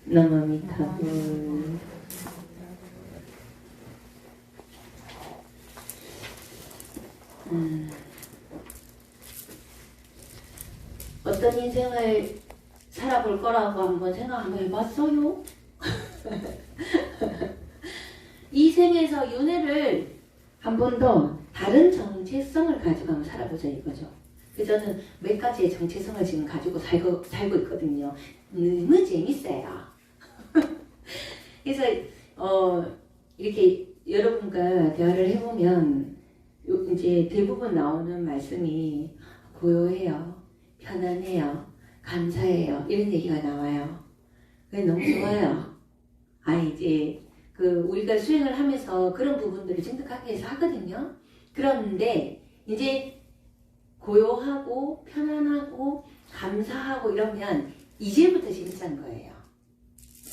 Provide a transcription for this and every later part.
나마미타불. 어떤 인생을 살아볼 거라고 한번 생각 한번 해봤어요? 이 생에서 윤회를 한 번 더 다른 정체성을 가지고 한번 살아보자 이거죠. 그래서 저는 몇 가지의 정체성을 지금 가지고 살고 있거든요. 너무 재밌어요. 그래서 이렇게 여러분과 대화를 해보면 이제 대부분 나오는 말씀이 고요해요, 편안해요, 감사해요, 이런 얘기가 나와요. 그게 너무 좋아요. 이제 우리가 수행을 하면서 그런 부분들을 징득하기 위해서 하거든요. 그런데 이제 고요하고 편안하고 감사하고 이러면 이제부터 재밌는 거예요.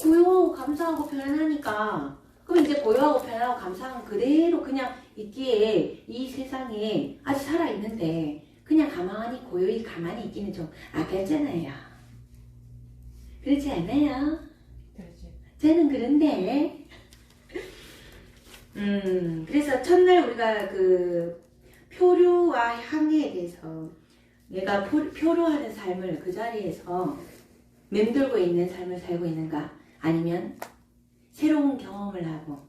고요하고 감사하고 편안하니까 그럼 이제 고요하고 편안하고 감사하고 그대로 그냥 있기에 이 세상에 아주 살아있는데 그냥 가만히 고요히 가만히 있기는 좀 아깝잖아요. 그렇지 않아요? 그렇지. 저는 그런데 그래서 첫날 우리가 표류와 향에 대해서 내가 표류하는 삶을 그 자리에서 맴돌고 있는 삶을 살고 있는가, 아니면 새로운 경험을 하고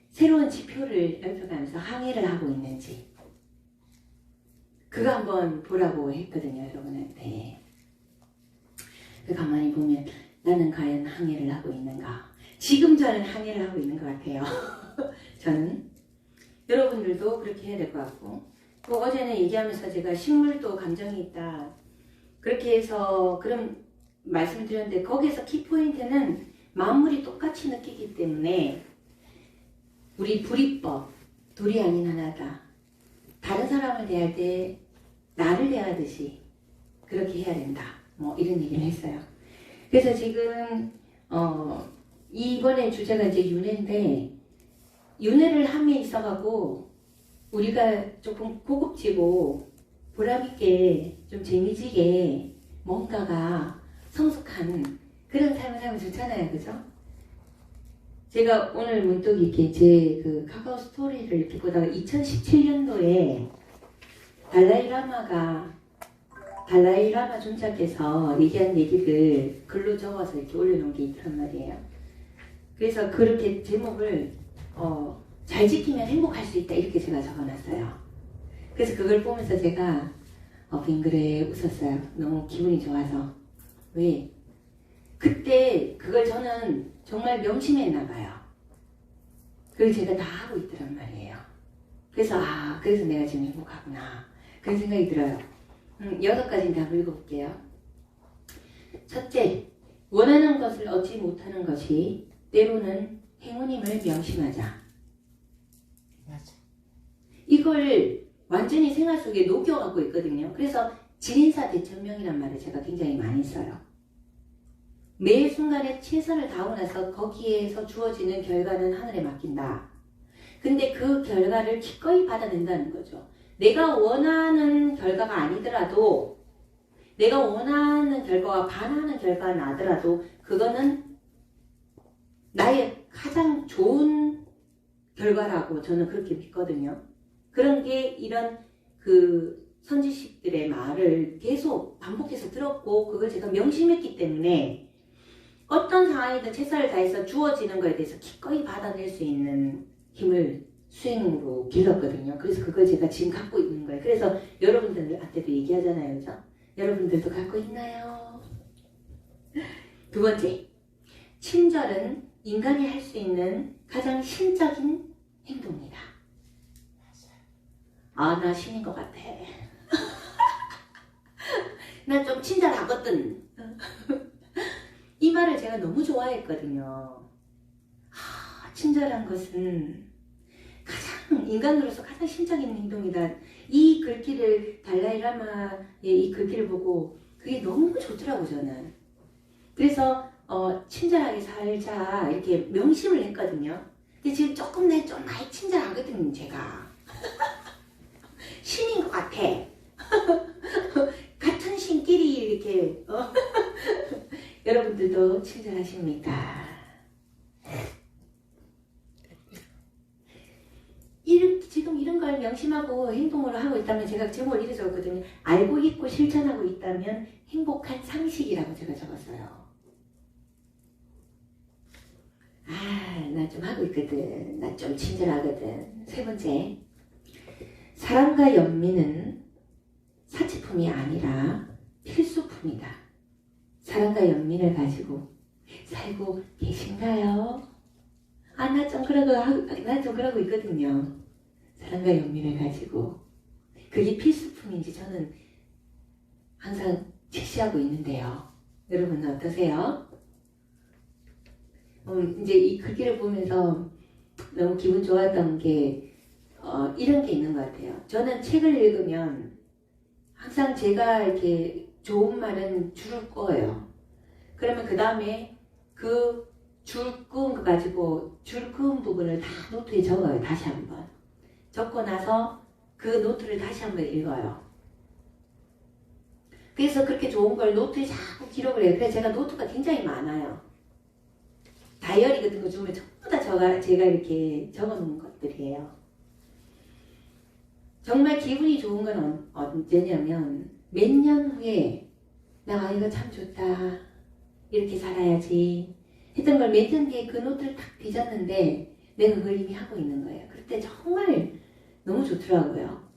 새로운 지표를 넓혀가면서 항해를 하고 있는지 그거 한번 보라고 했거든요, 여러분한테. 가만히 보면 나는 과연 항해를 하고 있는가? 지금 저는 항해를 하고 있는 것 같아요. 저는 여러분들도 그렇게 해야 될 것 같고, 또 어제는 얘기하면서 제가 식물도 감정이 있다 그렇게 해서 그런 말씀을 드렸는데, 거기에서 키포인트는 만물이 똑같이 느끼기 때문에 우리 불이법, 둘이 아닌 하나다, 다른 사람을 대할 때 나를 대하듯이 그렇게 해야 된다, 뭐 이런 얘기를 했어요. 그래서 지금 이번에 주제가 이제 윤회인데, 윤회를 함에 있어가고 우리가 조금 고급지고 보람있게 좀 재미지게 뭔가가 성숙한 그런 삶을 살면 좋잖아요, 그죠? 제가 오늘 문득 이렇게 제 카카오 스토리를 이렇게 보다가 2017년도에 달라이라마 존자께서 얘기한 얘기를 글로 적어서 이렇게 올려놓은 게 있단 말이에요. 그래서 그렇게 제목을 잘 지키면 행복할 수 있다 이렇게 제가 적어놨어요. 그래서 그걸 보면서 제가 빙그레 웃었어요. 너무 기분이 좋아서. 왜? 그때 그걸 저는 정말 명심했나 봐요. 그걸 제가 다 하고 있더란 말이에요. 그래서 그래서 내가 지금 행복하구나 그런 생각이 들어요. 6가지는 다 읽어볼게요. 첫째, 원하는 것을 얻지 못하는 것이 때로는 행운임을 명심하자. 맞아. 이걸 완전히 생활 속에 녹여갖고 있거든요. 그래서 진인사 대천명이란 말을 제가 굉장히 많이 써요. 매 순간에 최선을 다하고 나서 거기에서 주어지는 결과는 하늘에 맡긴다. 근데 그 결과를 기꺼이 받아낸다는 거죠. 내가 원하는 결과가 아니더라도, 내가 원하는 결과와 반하는 결과가 나더라도 그거는 나의 가장 좋은 결과라고 저는 그렇게 믿거든요. 그런 게 이런 선지식들의 말을 계속 반복해서 들었고 그걸 제가 명심했기 때문에 어떤 상황이든 최선을 다해서 주어지는 것에 대해서 기꺼이 받아낼 수 있는 힘을 수행으로 길렀거든요. 그래서 그걸 제가 지금 갖고 있는 거예요. 그래서 여러분들한테도 얘기하잖아요, 그죠? 여러분들도 갖고 있나요? 두 번째, 친절은 인간이 할 수 있는 가장 신적인 행동이다. 나 신인 것 같아. 나 좀 친절하거든. 이 말을 제가 너무 좋아했거든요. 친절한 것은 인간으로서 가장 신적인 행동이다. 이 글귀를, 달라이라마의 이 글귀를 보고 그게 너무 좋더라고, 저는. 그래서 친절하게 살자 이렇게 명심을 했거든요. 근데 지금 조금 좀 많이 친절하거든요, 제가. 신인 것 같아. 같은 신끼리 이렇게 여러분 여러분들도 친절하십니까? 지금 이런 걸 명심하고 행동을 하고 있다면 제가 제목을 이렇게 적었거든요. 알고 있고 실천하고 있다면 행복한 상식이라고 제가 적었어요. 나 좀 하고 있거든. 나 좀 친절하거든. 세 번째, 사랑과 연민은 사치품이 아니라 필수품이다. 사랑과 연민을 가지고 살고 계신가요? 나 좀 그러고 있거든요. 사랑과 연민을 가지고 그게 필수품인지 저는 항상 제시하고 있는데요. 여러분은 어떠세요? 이제 이 글귀를 보면서 너무 기분 좋았던 게 이런 게 있는 것 같아요. 저는 책을 읽으면 항상 제가 이렇게 좋은 말은 줄을 꺼요. 그러면 그 다음에 그 줄 그은 거 가지고 줄 그은 부분을 다 노트에 적어요. 다시 한번. 적고 나서 그 노트를 다시 한번 읽어요. 그래서 그렇게 좋은 걸 노트에 자꾸 기록을 해요. 그래서 제가 노트가 굉장히 많아요. 다이어리 같은 거 주면 전부 다 제가 이렇게 적어놓은 것들이에요. 정말 기분이 좋은 건 언제냐면 몇 년 후에 나 이거 참 좋다. 이렇게 살아야지. 했던 걸 몇 년 뒤에 그 노트를 딱 뒤졌는데 내가 그걸 이미 하고 있는 거예요. 그때 정말 너무 좋더라고요.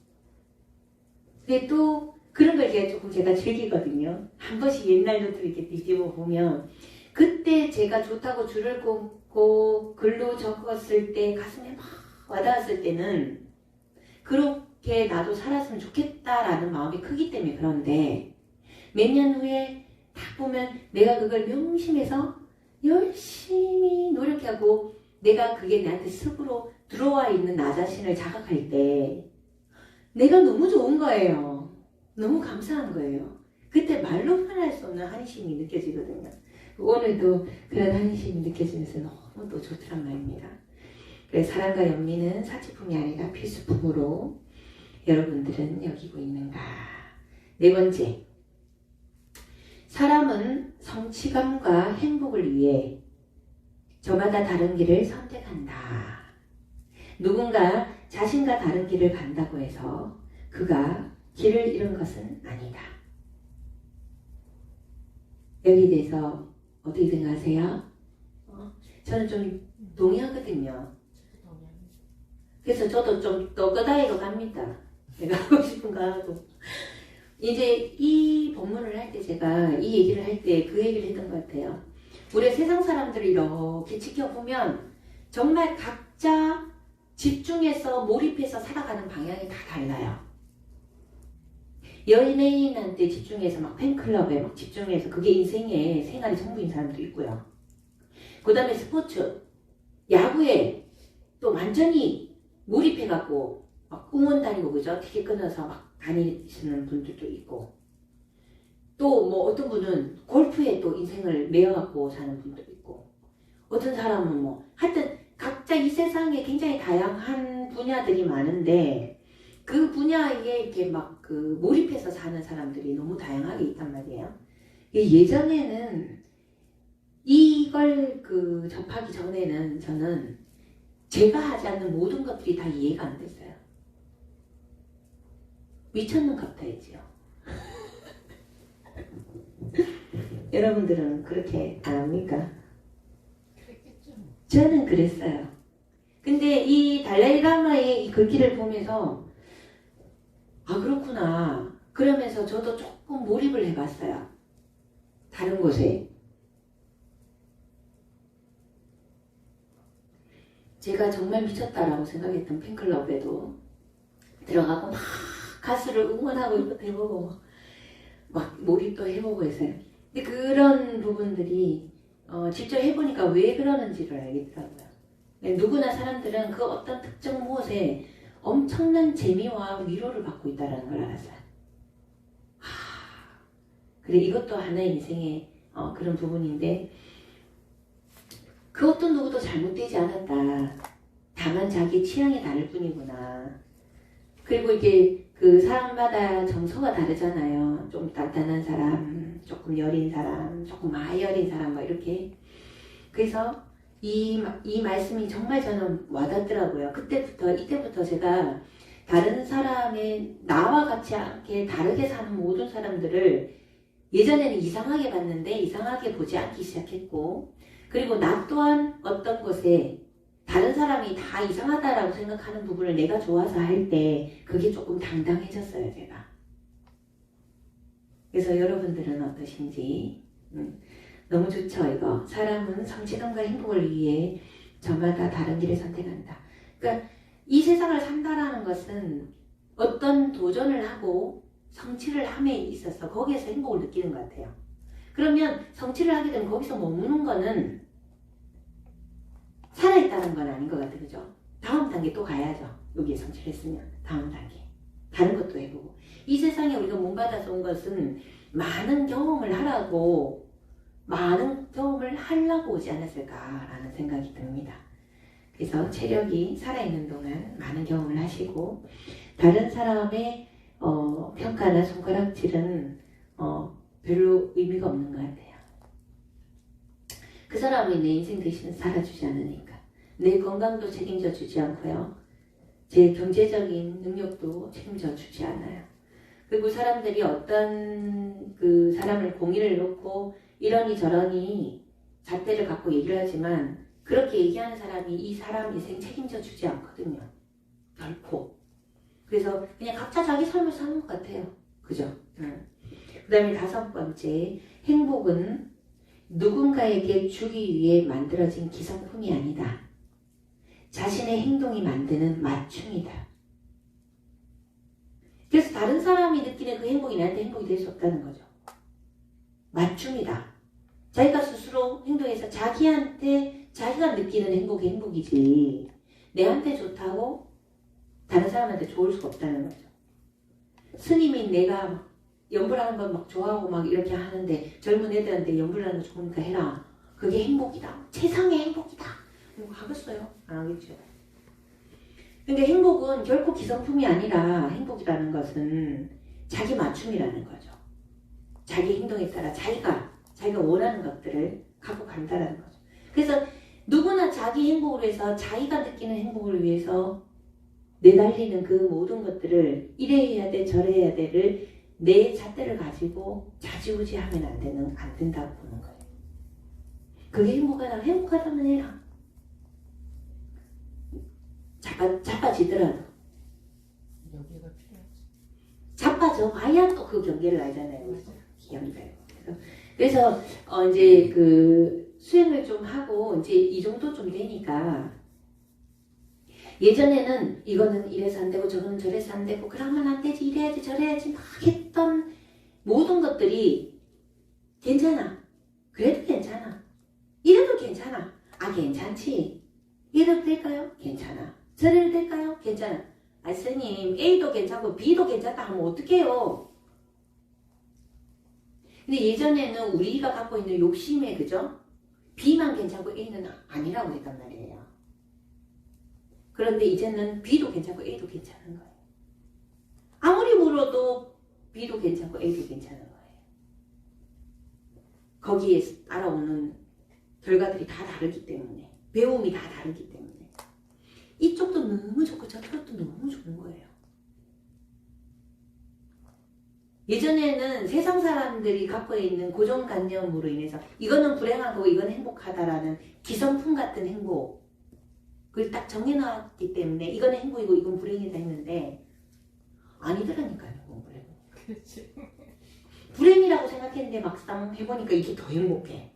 근데 또 그런 걸 제가 즐기거든요. 한 번씩 옛날 노트를 이렇게 뒤집어 보면 그때 제가 좋다고 줄을 긋고 글로 적었을 때 가슴에 막 와닿았을 때는 그렇게 나도 살았으면 좋겠다라는 마음이 크기 때문에 그런데 몇 년 후에 딱 보면 내가 그걸 명심해서 열심히 노력하고 내가 그게 나한테 습으로 들어와 있는 나 자신을 자각할 때 내가 너무 좋은 거예요. 너무 감사한 거예요. 그때 말로 표현할 수 없는 한심이 느껴지거든요. 오늘도 그런 한심이 느껴지면서 너무 또 좋더란 말입니다. 그래서 사랑과 연민은 사치품이 아니라 필수품으로 여러분들은 여기고 있는가? 네 번째, 사람은 성취감과 행복을 위해 저마다 다른 길을 선택한다. 누군가 자신과 다른 길을 간다고 해서 그가 길을 잃은 것은 아니다. 여기에 대해서 어떻게 생각하세요? 저는 좀 동의하거든요. 그래서 저도 좀 또끄다이로 갑니다. 내가 하고 싶은 거 하고. 이제 이 본문을 할 때 제가 이 얘기를 할 때 그 얘기를 했던 것 같아요. 우리 세상 사람들을 이렇게 지켜보면 정말 각자 집중해서 몰입해서 살아가는 방향이 다 달라요. 연예인한테 집중해서 막 팬클럽에 막 집중해서 그게 인생의 생활이 전부인 사람도 있고요. 그 다음에 스포츠, 야구에 또 완전히 몰입해갖고 막 응원 다니고 그죠? 티켓 끊어서 막 다니시는 분들도 있고 또 뭐 어떤 분은 골프에 또 인생을 매여갖고 사는 분도 있고 어떤 사람은 뭐 하여튼 각자 이 세상에 굉장히 다양한 분야들이 많은데 그 분야에 이렇게 막 그 몰입해서 사는 사람들이 너무 다양하게 있단 말이에요. 예전에는 이걸 그 접하기 전에는 저는 제가 하지 않는 모든 것들이 다 이해가 안 됐어요. 미쳤는 같아야지요. 여러분들은 그렇게 안 합니까? 그랬겠죠. 저는 그랬어요. 근데 이 달라이라마의 이 글귀를 보면서 그렇구나. 그러면서 저도 조금 몰입을 해봤어요. 다른 곳에. 제가 정말 미쳤다라고 생각했던 팬클럽에도 들어가고 막 가수를 응원하고 해보고 막 몰입도 해보고 했어요. 근데 그런 부분들이 직접 해보니까 왜 그러는지를 알겠더라고요. 누구나 사람들은 그 어떤 특정 무엇에 엄청난 재미와 위로를 받고 있다는 걸 알았어요. 그래 이것도 하나의 인생의 그런 부분인데 그 어떤 누구도 잘못되지 않았다. 다만 자기 취향이 다를 뿐이구나. 그리고 이게 그 사람마다 정서가 다르잖아요. 좀 단단한 사람, 조금 여린 사람, 조금 많이 여린 사람, 막 이렇게. 그래서 이 말씀이 정말 저는 와닿더라고요. 이때부터 제가 다른 사람의 나와 같지 않게 다르게 사는 모든 사람들을 예전에는 이상하게 봤는데 이상하게 보지 않기 시작했고, 그리고 나 또한 어떤 것에 다른 사람이 다 이상하다라고 생각하는 부분을 내가 좋아서 할 때 그게 조금 당당해졌어요, 제가. 그래서 여러분들은 어떠신지. 너무 좋죠, 이거. 사람은 성취감과 행복을 위해 저마다 다른 길을 선택한다. 그러니까 이 세상을 산다라는 것은 어떤 도전을 하고 성취를 함에 있어서 거기에서 행복을 느끼는 것 같아요. 그러면 성취를 하게 되면 거기서 머무는 거는 살아있다는 건 아닌 것 같아요. 그죠? 다음 단계 또 가야죠. 여기에 성취를 했으면 다음 단계. 다른 것도 해보고. 이 세상에 우리가 몸받아서 온 것은 많은 경험을 하라고, 많은 경험을 하려고 오지 않았을까라는 생각이 듭니다. 그래서 체력이 살아있는 동안 많은 경험을 하시고, 다른 사람의 평가나 손가락질은 별로 의미가 없는 것 같아요. 그 사람이 내 인생 대신 살아주지 않으니까. 내 건강도 책임져 주지 않고요. 제 경제적인 능력도 책임져 주지 않아요. 그리고 사람들이 어떤 그 사람을 공의를 놓고 이러니 저러니 잣대를 갖고 얘기를 하지만 그렇게 얘기하는 사람이 이 사람 인생 책임져 주지 않거든요. 결코. 그래서 그냥 각자 자기 삶을 사는 것 같아요. 그죠? 그 다음에 5번째, 행복은 누군가에게 주기 위해 만들어진 기성품이 아니다. 자신의 행동이 만드는 맞춤이다. 그래서 다른 사람이 느끼는 그 행복이 나한테 행복이 될 수 없다는 거죠. 맞춤이다. 자기가 스스로 행동해서 자기한테 자기가 느끼는 행복이 행복이지 내한테 좋다고 다른 사람한테 좋을 수가 없다는 거죠. 스님이 내가 막 연불하는 거 막 좋아하고 막 이렇게 하는데 젊은 애들한테 연불하는 거 좋으니까 해라. 그게 행복이다. 세상의 행복이다. 하겠어요? 안 하겠죠. 근데 행복은 결코 기성품이 아니라 행복이라는 것은 자기 맞춤이라는 거죠. 자기 행동에 따라 자기가 원하는 것들을 갖고 간다는 거죠. 그래서 누구나 자기 행복을 위해서 자기가 느끼는 행복을 위해서 내달리는 그 모든 것들을 이래 해야 돼 저래 해야 돼를 내 잣대를 가지고 좌지우지하면 안 된다고 보는 거예요. 그게 행복하다면 해라. 자빠지더라도 여기가 필요하지. 자빠져 봐야 또 그 경계를 알잖아요. 기억나요. 그래서 이제 그 수행을 좀 하고 이제 이 정도 좀 되니까 예전에는 이거는 이래서 안 되고 저거는 저래서 안 되고 그러면 안 되지 이래야지 저래야지 막 했던 모든 것들이 괜찮아. 그래도 괜찮아. 이래도 괜찮아. 괜찮지. 이래도 될까요? 괜찮아. 저래도 될까요? 괜찮아. 스님 A도 괜찮고 B도 괜찮다 하면 어떡해요? 근데 예전에는 우리가 갖고 있는 욕심에 그죠? B만 괜찮고 A는 아니라고 했단 말이에요. 그런데 이제는 B도 괜찮고 A도 괜찮은 거예요. 아무리 물어도 B도 괜찮고 A도 괜찮은 거예요. 거기에 따라오는 결과들이 다 다르기 때문에 배움이 다 다르기 때문에 이쪽도 너무 좋고 저쪽도 너무 좋은 거예요. 예전에는 세상 사람들이 갖고 있는 고정관념으로 인해서 이거는 불행하고 이건 행복하다라는 기성품 같은 행복 그걸 딱 정해놨기 때문에 이건 행복이고 이건 불행이다 했는데 아니더라니까요. 그건 불행. 그렇지. 불행이라고 생각했는데 막상 해보니까 이게 더 행복해.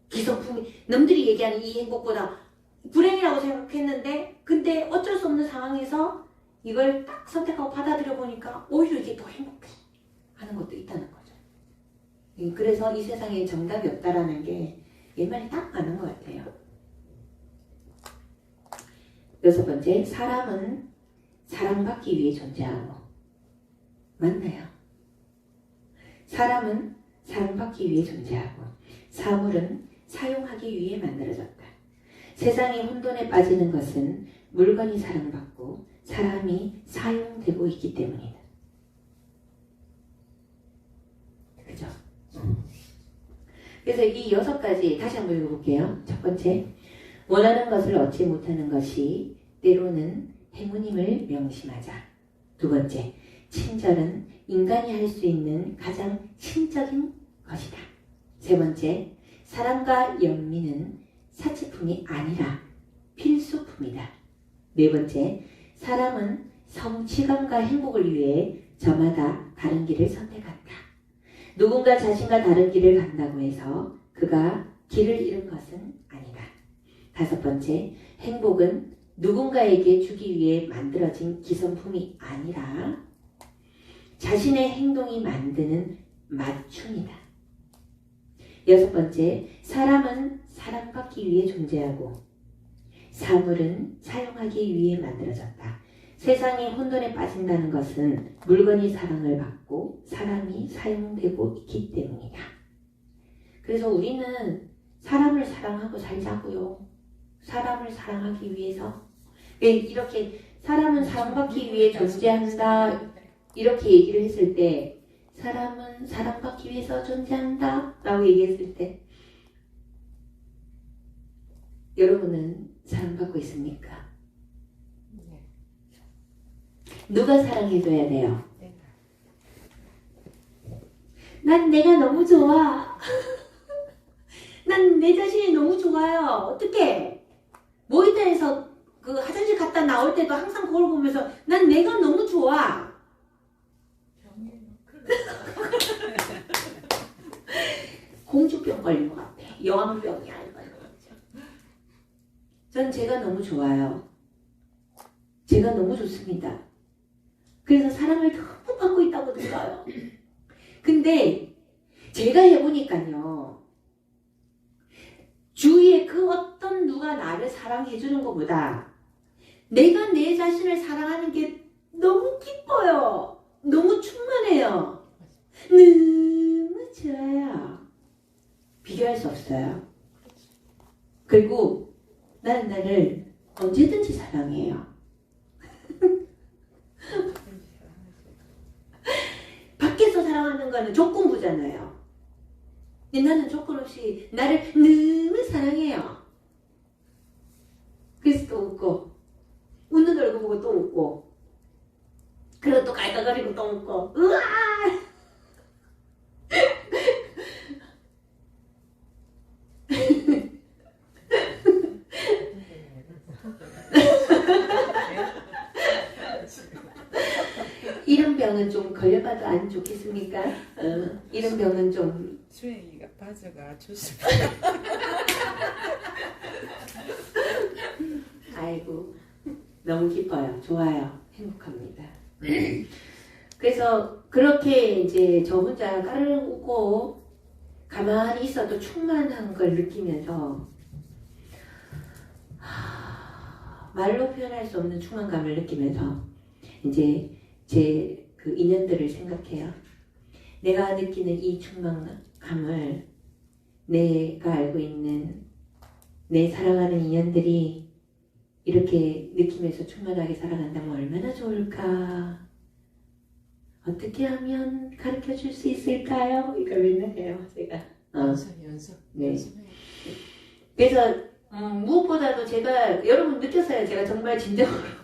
기성품이 남들이 얘기하는 이 행복보다 불행이라고 생각했는데 근데 어쩔 수 없는 상황에서 이걸 딱 선택하고 받아들여 보니까 오히려 이게 더 행복해 하는 것도 있다는 거죠. 그래서 이 세상에 정답이 없다라는 게 옛말에 딱 맞는 것 같아요. 6번째, 사람은 사랑받기 위해 존재하고. 맞나요? 사람은 사랑받기 위해 존재하고 사물은 사용하기 위해 만들어졌다. 세상이 혼돈에 빠지는 것은 물건이 사랑받고 사람이 사용되고 있기 때문이다. 그래서 이 6가지 다시 한번 읽어볼게요. 첫 번째, 원하는 것을 얻지 못하는 것이 때로는 행운임을 명심하자. 두 번째, 친절은 인간이 할 수 있는 가장 신적인 것이다. 세 번째, 사랑과 연민은 사치품이 아니라 필수품이다. 네 번째, 사람은 성취감과 행복을 위해 저마다 다른 길을 선택한다. 누군가 자신과 다른 길을 간다고 해서 그가 길을 잃은 것은 아니다. 다섯 번째, 행복은 누군가에게 주기 위해 만들어진 기성품이 아니라 자신의 행동이 만드는 맞춤이다. 여섯 번째, 사람은 사랑받기 위해 존재하고 사물은 사용하기 위해 만들어졌다. 세상이 혼돈에 빠진다는 것은 물건이 사랑을 받고 사람이 사용되고 있기 때문이다. 그래서 우리는 사람을 사랑하고 살자고요. 사람을 사랑하기 위해서. 이렇게 사람은 사랑받기 위해 존재한다 이렇게 얘기를 했을 때, 사람은 사랑받기 위해서 존재한다 라고 얘기했을 때 여러분은 사랑받고 있습니까? 네. 누가 사랑해줘야 돼요? 네. 난 내가 너무 좋아. 난 내 자신이 너무 좋아요. 어떡해? 모니터에서 그 화장실 갔다 나올 때도 항상 그걸 보면서 난 내가 너무 좋아. 공주병 걸린 것 같아. 여왕병이 아니고. 전 제가 너무 좋아요. 제가 너무 좋습니다. 그래서 사랑을 너무 받고 있다고 느껴요. 근데 제가 해보니까요. 주위에 그 어떤 누가 나를 사랑해주는 것보다 내가 내 자신을 사랑하는 게 너무 기뻐요. 너무 충만해요. 너무 좋아요. 비교할 수 없어요. 그리고 나는 나를 언제든지 사랑해요. 밖에서 사랑하는 거는 조건부잖아요. 근데 나는 조건 없이 나를 너무 사랑해요. 그래서 또 웃고, 웃는 얼굴 보고 또 웃고, 그리고 또 깔깔거리고 또 웃고, 으아! 이런 병은 좀 걸려봐도 안 좋겠습니까? 이런 병은 좀 수행이가 빠져가 좋습니다. 아이고 너무 기뻐요. 좋아요. 행복합니다. 그래서 그렇게 이제 저 혼자 까르르 웃고 가만히 있어도 충만한 걸 느끼면서 말로 표현할 수 없는 충만감을 느끼면서 이제 제 그 인연들을 생각해요. 내가 느끼는 이 충만감을 내가 알고 있는 내 사랑하는 인연들이 이렇게 느끼면서 충만하게 살아간다면 얼마나 좋을까? 어떻게 하면 가르쳐 줄 수 있을까요? 이걸 맨날 해요, 제가. 연습. 네. 그래서 무엇보다도 제가 여러분 느꼈어요. 제가 정말 진정으로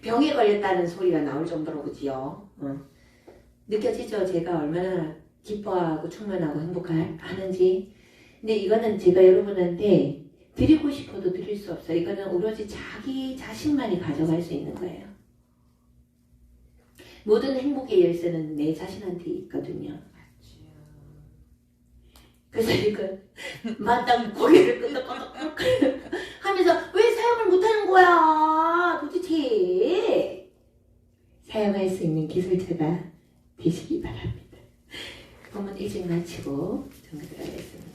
병에 걸렸다는 소리가 나올 정도로 그지요. 느껴지죠? 제가 얼마나 기뻐하고 충만하고 행복하는지. 근데 이거는 제가 여러분한테 드리고 싶어도 드릴 수 없어요. 이거는 오로지 자기 자신만이 가져갈 수 있는 거예요. 모든 행복의 열쇠는 내 자신한테 있거든요. 그래서 이걸 마땅 고개를 끄덕끄덕 하면서 왜 사용을 못하는 거야 도대체. 사용할 수 있는 기술자가 되시기 바랍니다. 본문 일찍 마치고 정리 들어가겠습니다.